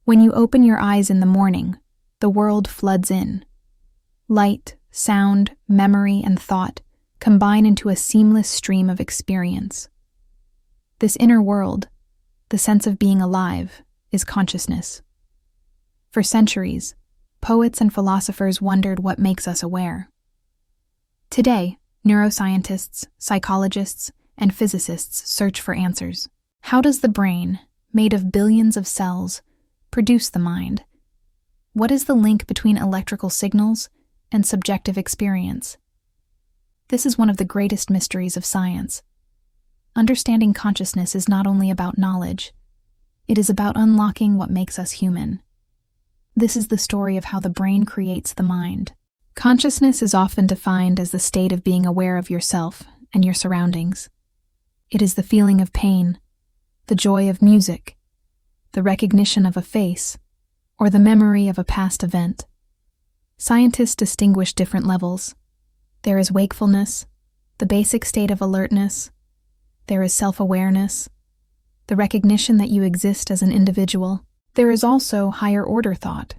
When you open your eyes in the morning, the world floods in. Light, sound, memory, and thought combine into a seamless stream of experience. This inner world, the sense of being alive, is consciousness. For centuries, poets and philosophers wondered what makes us aware. Today, neuroscientists, psychologists, and physicists search for answers. How does the brain, made of billions of cells, produce the mind? What is the link between electrical signals and subjective experience? This is one of the greatest mysteries of science. Understanding consciousness is not only about knowledge, it is about unlocking what makes us human. This is the story of how the brain creates the mind. Consciousness is often defined as the state of being aware of yourself and your surroundings. It is the feeling of pain, the joy of music, the recognition of a face, or the memory of a past event. Scientists distinguish different levels. There is wakefulness, the basic state of alertness. There is self-awareness, the recognition that you exist as an individual. There is also higher-order thought,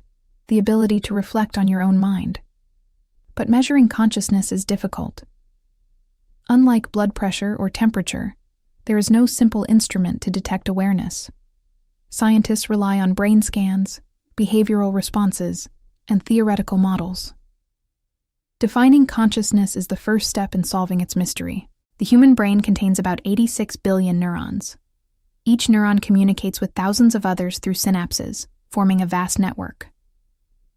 the ability to reflect on your own mind. But measuring consciousness is difficult. Unlike blood pressure or temperature, there is no simple instrument to detect awareness. Scientists rely on brain scans, behavioral responses, and theoretical models. Defining consciousness is the first step in solving its mystery. The human brain contains about 86 billion neurons. Each neuron communicates with thousands of others through synapses, forming a vast network.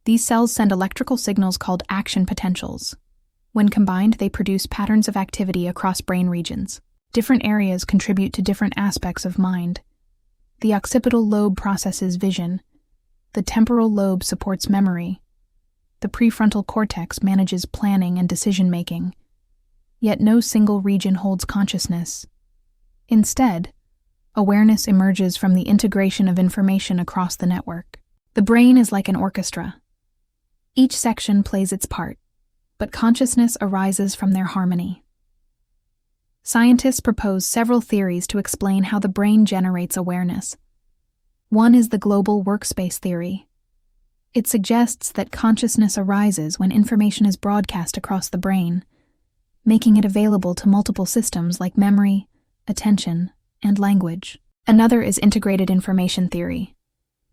These cells send electrical signals called action potentials. When combined, they produce patterns of activity across brain regions. Different areas contribute to different aspects of mind. The occipital lobe processes vision. The temporal lobe supports memory. The prefrontal cortex manages planning and decision-making. Yet no single region holds consciousness. Instead, awareness emerges from the integration of information across the network. The brain is like an orchestra. Each section plays its part, but consciousness arises from their harmony. Scientists propose several theories to explain how the brain generates awareness. One is the global workspace theory. It suggests that consciousness arises when information is broadcast across the brain, making it available to multiple systems like memory, attention, and language. Another is integrated information theory.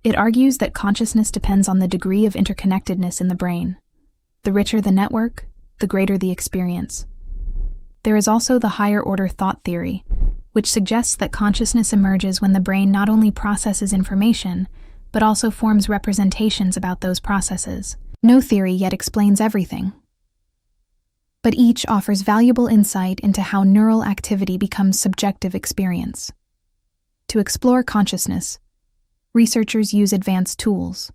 It argues that consciousness depends on the degree of interconnectedness in the brain. The richer the network, the greater the experience. There is also the higher-order thought theory, which suggests that consciousness emerges when the brain not only processes information, but also forms representations about those processes. No theory yet explains everything, but each offers valuable insight into how neural activity becomes subjective experience. To explore consciousness, researchers use advanced tools.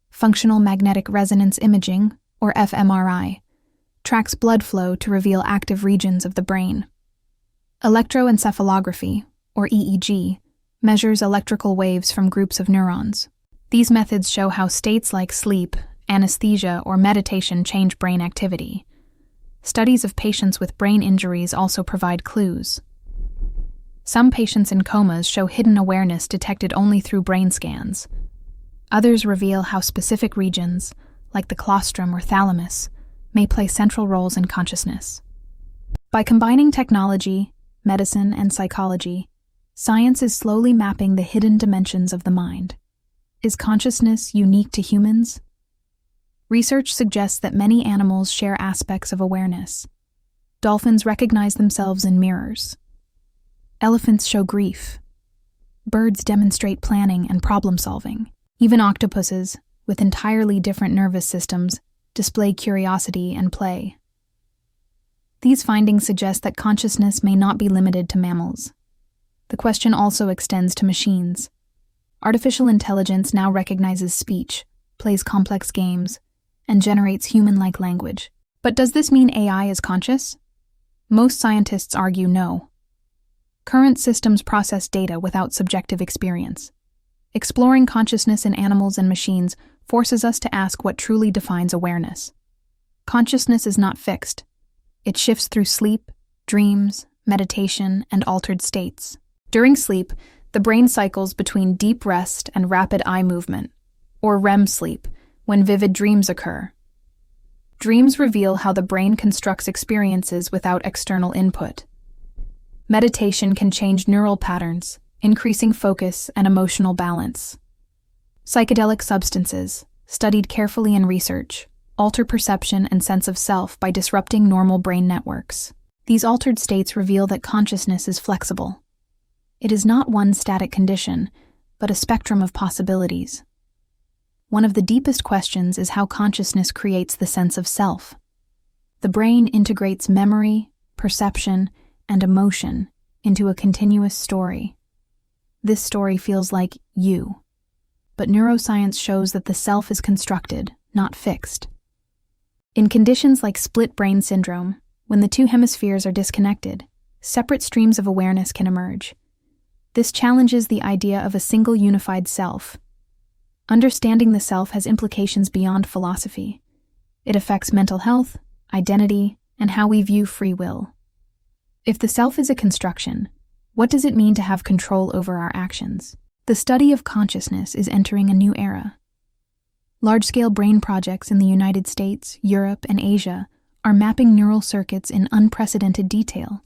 Functional magnetic resonance imaging, or fMRI, tracks blood flow to reveal active regions of the brain. Electroencephalography, or EEG, measures electrical waves from groups of neurons. These methods show how states like sleep, anesthesia, or meditation change brain activity. Studies of patients with brain injuries also provide clues. Some patients in comas show hidden awareness detected only through brain scans. Others reveal how specific regions, like the claustrum or thalamus, may play central roles in consciousness. By combining technology, medicine, and psychology, science is slowly mapping the hidden dimensions of the mind. Is consciousness unique to humans? Research suggests that many animals share aspects of awareness. Dolphins recognize themselves in mirrors. Elephants show grief. Birds demonstrate planning and problem-solving. Even octopuses, with entirely different nervous systems, display curiosity and play. These findings suggest that consciousness may not be limited to mammals. The question also extends to machines. Artificial intelligence now recognizes speech, plays complex games, and generates human-like language. But does this mean AI is conscious? Most scientists argue no. Current systems process data without subjective experience. Exploring consciousness in animals and machines forces us to ask what truly defines awareness. Consciousness is not fixed. It shifts through sleep, dreams, meditation, and altered states. During sleep, The brain cycles between deep rest and rapid eye movement, or REM sleep, when vivid dreams occur. Dreams reveal how the brain constructs experiences without external input. Meditation can change neural patterns, increasing focus and emotional balance. Psychedelic substances, studied carefully in research, alter perception and sense of self by disrupting normal brain networks. These altered states reveal that consciousness is flexible. It is not one static condition, but a spectrum of possibilities. One of the deepest questions is how consciousness creates the sense of self. The brain integrates memory, perception, and emotion into a continuous story. This story feels like you. But neuroscience shows that the self is constructed, not fixed. In conditions like split brain syndrome, when the two hemispheres are disconnected, separate streams of awareness can emerge. This challenges the idea of a single unified self. Understanding the self has implications beyond philosophy. It affects mental health, identity, and how we view free will. If the self is a construction, what does it mean to have control over our actions? The study of consciousness is entering a new era. Large-scale brain projects in the United States, Europe, and Asia are mapping neural circuits in unprecedented detail.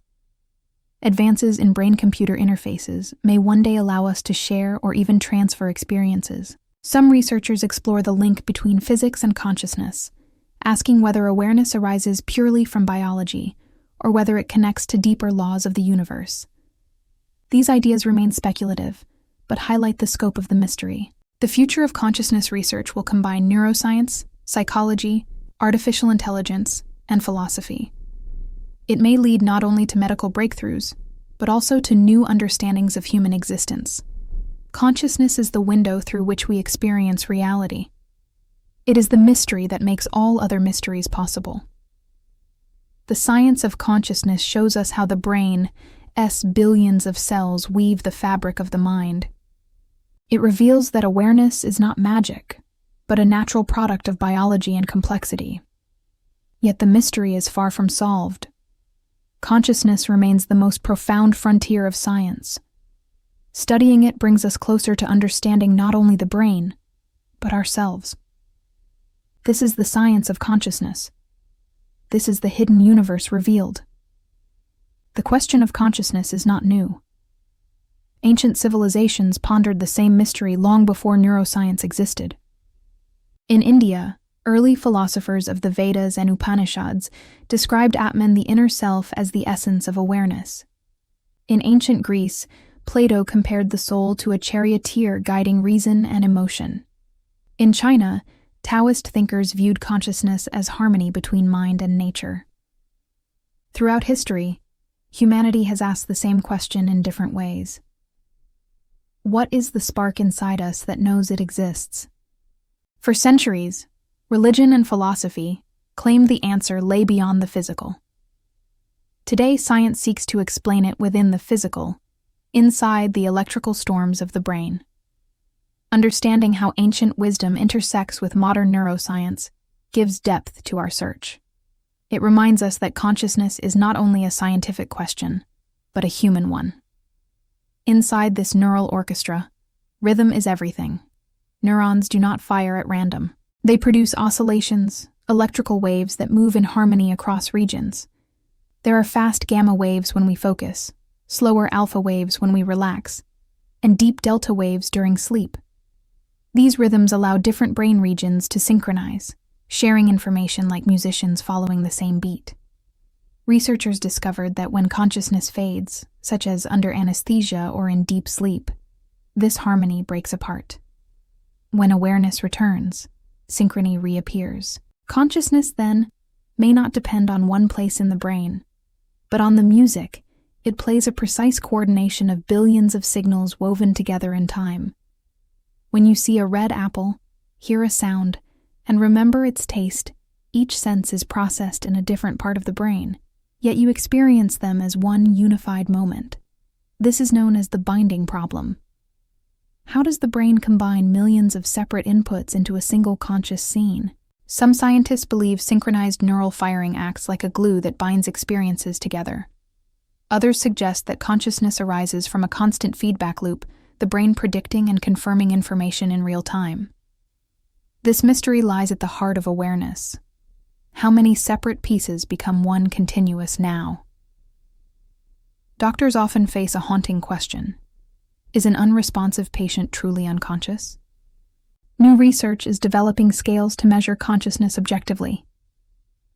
Advances in brain-computer interfaces may one day allow us to share or even transfer experiences. Some researchers explore the link between physics and consciousness, asking whether awareness arises purely from biology or whether it connects to deeper laws of the universe. These ideas remain speculative, but highlight the scope of the mystery. The future of consciousness research will combine neuroscience, psychology, artificial intelligence, and philosophy. It may lead not only to medical breakthroughs, but also to new understandings of human existence. Consciousness is the window through which we experience reality. It is the mystery that makes all other mysteries possible. The science of consciousness shows us how the brain's billions of cells weave the fabric of the mind. It reveals that awareness is not magic, but a natural product of biology and complexity. Yet the mystery is far from solved. Consciousness remains the most profound frontier of science. Studying it brings us closer to understanding not only the brain, but ourselves. This is the science of consciousness. This is the hidden universe revealed. The question of consciousness is not new. Ancient civilizations pondered the same mystery long before neuroscience existed. In India, early philosophers of the Vedas and Upanishads described Atman, the inner self, as the essence of awareness. In ancient Greece, Plato compared the soul to a charioteer guiding reason and emotion. In China, Taoist thinkers viewed consciousness as harmony between mind and nature. Throughout history, humanity has asked the same question in different ways. What is the spark inside us that knows it exists? For centuries, religion and philosophy claimed the answer lay beyond the physical. Today, science seeks to explain it within the physical, inside the electrical storms of the brain. Understanding how ancient wisdom intersects with modern neuroscience gives depth to our search. It reminds us that consciousness is not only a scientific question, but a human one. Inside this neural orchestra, rhythm is everything. Neurons do not fire at random. They produce oscillations, electrical waves that move in harmony across regions. There are fast gamma waves when we focus, slower alpha waves when we relax, and deep delta waves during sleep. These rhythms allow different brain regions to synchronize, sharing information like musicians following the same beat. Researchers discovered that when consciousness fades, such as under anesthesia or in deep sleep, this harmony breaks apart. When awareness returns, synchrony reappears. Consciousness, then, may not depend on one place in the brain, but on the music. It plays a precise coordination of billions of signals woven together in time. When you see a red apple, hear a sound, and remember its taste, each sense is processed in a different part of the brain, yet you experience them as one unified moment. This is known as the binding problem. How does the brain combine millions of separate inputs into a single conscious scene? Some scientists believe synchronized neural firing acts like a glue that binds experiences together. Others suggest that consciousness arises from a constant feedback loop the brain predicting and confirming information in real time. This mystery lies at the heart of awareness. How many separate pieces become one continuous now? Doctors often face a haunting question. Is an unresponsive patient truly unconscious? New research is developing scales to measure consciousness objectively.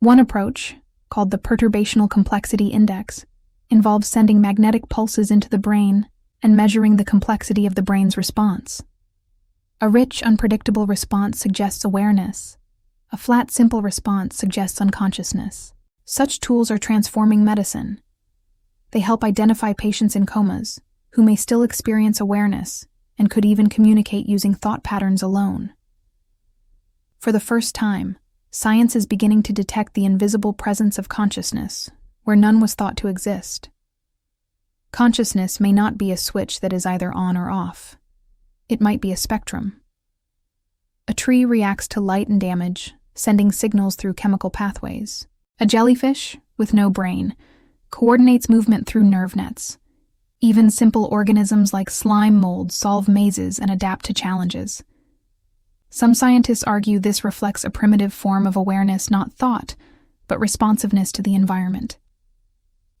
One approach, called the Perturbational Complexity Index, involves sending magnetic pulses into the brain and measuring the complexity of the brain's response. A rich, unpredictable response suggests awareness. A flat, simple response suggests unconsciousness. Such tools are transforming medicine. They help identify patients in comas, who may still experience awareness and could even communicate using thought patterns alone. For the first time, science is beginning to detect the invisible presence of consciousness, where none was thought to exist. Consciousness may not be a switch that is either on or off. It might be a spectrum. A tree reacts to light and damage, sending signals through chemical pathways. A jellyfish, with no brain, coordinates movement through nerve nets. Even simple organisms like slime molds solve mazes and adapt to challenges. Some scientists argue this reflects a primitive form of awareness, not thought, but responsiveness to the environment.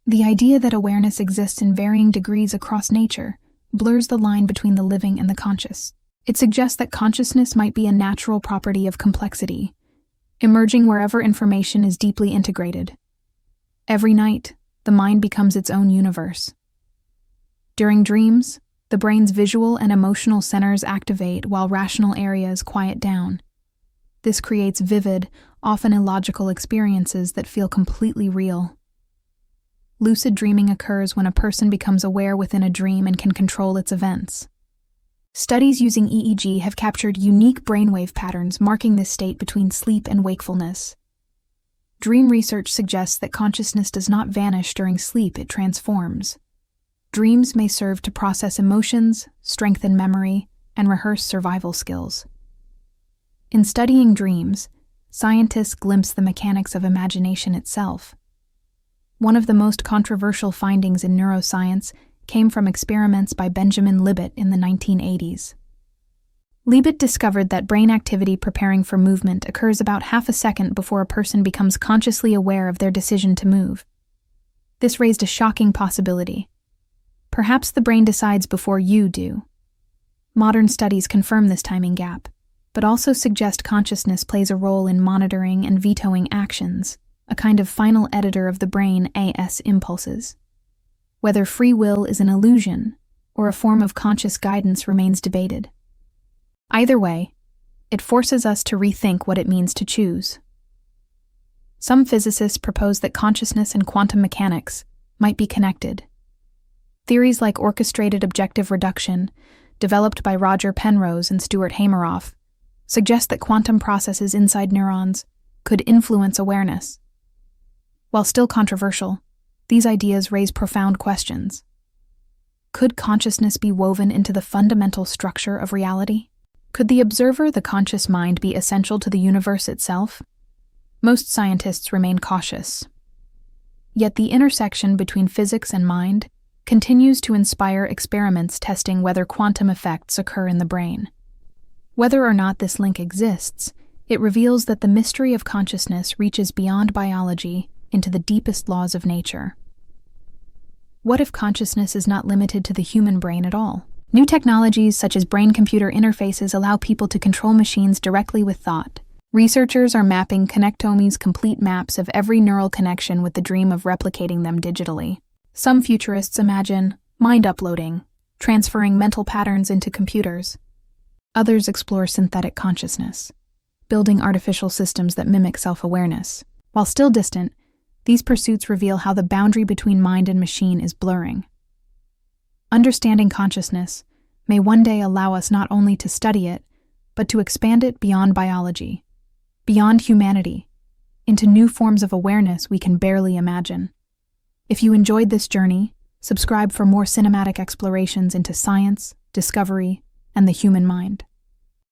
The idea that awareness exists in varying degrees across nature blurs the line between the living and the conscious. It suggests that consciousness might be a natural property of complexity, emerging wherever information is deeply integrated. Every night, the mind becomes its own universe. During dreams, the brain's visual and emotional centers activate while rational areas quiet down. This creates vivid, often illogical experiences that feel completely real. Lucid dreaming occurs when a person becomes aware within a dream and can control its events. Studies using EEG have captured unique brainwave patterns marking this state between sleep and wakefulness. Dream research suggests that consciousness does not vanish during sleep, it transforms. Dreams may serve to process emotions, strengthen memory, and rehearse survival skills. In studying dreams, scientists glimpse the mechanics of imagination itself. One of the most controversial findings in neuroscience came from experiments by Benjamin Libet in the 1980s. Libet discovered that brain activity preparing for movement occurs about half a second before a person becomes consciously aware of their decision to move. This raised a shocking possibility. Perhaps the brain decides before you do. Modern studies confirm this timing gap, but also suggest consciousness plays a role in monitoring and vetoing actions, a kind of final editor of the brain-AS impulses. Whether free will is an illusion or a form of conscious guidance remains debated. Either way, it forces us to rethink what it means to choose. Some physicists propose that consciousness and quantum mechanics might be connected. Theories like orchestrated objective reduction, developed by Roger Penrose and Stuart Hameroff, suggest that quantum processes inside neurons could influence awareness. While still controversial, these ideas raise profound questions. Could consciousness be woven into the fundamental structure of reality? Could the observer, the conscious mind, be essential to the universe itself? Most scientists remain cautious. Yet the intersection between physics and mind continues to inspire experiments testing whether quantum effects occur in the brain. Whether or not this link exists, it reveals that the mystery of consciousness reaches beyond biology into the deepest laws of nature. What if consciousness is not limited to the human brain at all? New technologies such as brain-computer interfaces allow people to control machines directly with thought. Researchers are mapping connectome's complete maps of every neural connection with the dream of replicating them digitally. Some futurists imagine mind uploading, transferring mental patterns into computers. Others explore synthetic consciousness, building artificial systems that mimic self-awareness. While still distant, these pursuits reveal how the boundary between mind and machine is blurring. Understanding consciousness may one day allow us not only to study it, but to expand it beyond biology, beyond humanity, into new forms of awareness we can barely imagine. If you enjoyed this journey, subscribe for more cinematic explorations into science, discovery, and the human mind.